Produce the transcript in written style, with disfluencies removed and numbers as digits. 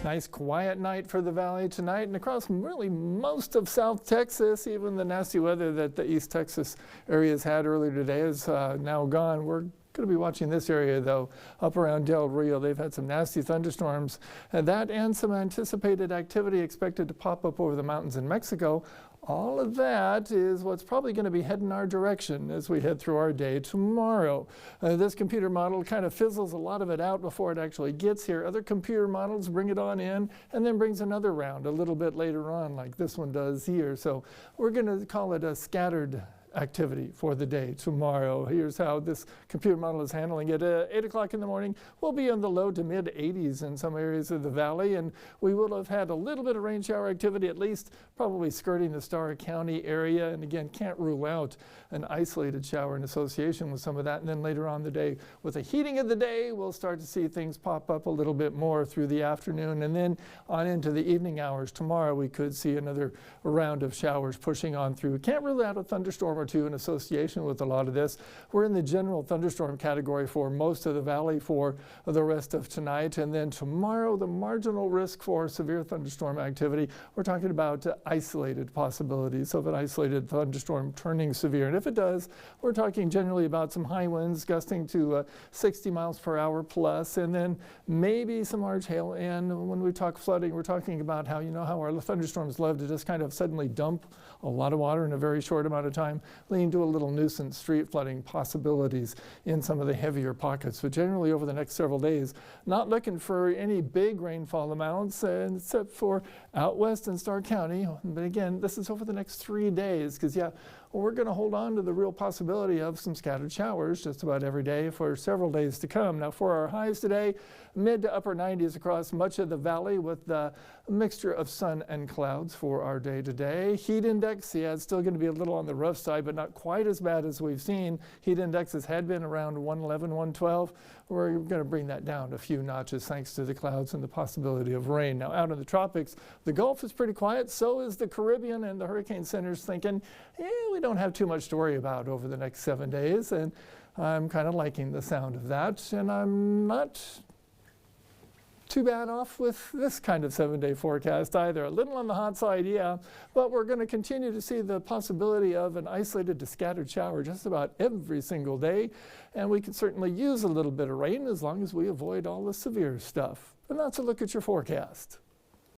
Nice quiet night for the valley tonight, and across really most of South Texas. Even the nasty weather that the East Texas areas had earlier today is now gone. We're going to be watching this area, though, up around Del Rio. They've had some nasty thunderstorms, and some anticipated activity expected to pop up over the mountains in Mexico. All of that is what's probably going to be heading our direction as we head through our day tomorrow. This computer model kind of fizzles a lot of it out before it actually gets here. Other computer models bring it on in and then brings another round a little bit later on, like this one does here. So we're going to call it a scattered activity for the day tomorrow. Here's how this computer model is handling it. 8 o'clock in the morning, we'll be in the low to mid 80s in some areas of the valley, and we will have had a little bit of rain shower activity, at least probably skirting the Starr County area. And again, can't rule out an isolated shower in association with some of that. And then later on the day, with the heating of the day, we'll start to see things pop up a little bit more through the afternoon. And then on into the evening hours tomorrow, we could see another round of showers pushing on through. Can't rule out a thunderstorm or two in association with a lot of this. We're in the general thunderstorm category for most of the valley for the rest of tonight. And then tomorrow, the marginal risk for severe thunderstorm activity, we're talking about isolated possibilities of an isolated thunderstorm turning severe. And if it does, we're talking generally about some high winds gusting to 60 miles per hour plus, and then maybe some large hail. And when we talk flooding, we're talking about how, how our thunderstorms love to just kind of suddenly dump a lot of water in a very short amount of time, leading to a little nuisance street flooding possibilities in some of the heavier pockets. But generally over the next several days, not looking for any big rainfall amounts except for out west in Starr County. But again, this is over the next 3 days because, we're going to hold on to the real possibility of some scattered showers just about every day for several days to come. Now for our highs today, mid to upper 90s across much of the valley with the mixture of sun and clouds for our day today. Heat index, it's still going to be a little on the rough side, but not quite as bad as we've seen. Heat indexes had been around 111, 112. We're going to bring that down a few notches thanks to the clouds and the possibility of rain. Now out in the tropics, the Gulf is pretty quiet. So is the Caribbean, and the Hurricane Center's thinking, we don't have too much to worry about over the next 7 days. And I'm kind of liking the sound of that. And I'm not too bad off with this kind of 7-day forecast either. A little on the hot side, but we're going to continue to see the possibility of an isolated to scattered shower just about every single day. And we can certainly use a little bit of rain as long as we avoid all the severe stuff. And that's a look at your forecast.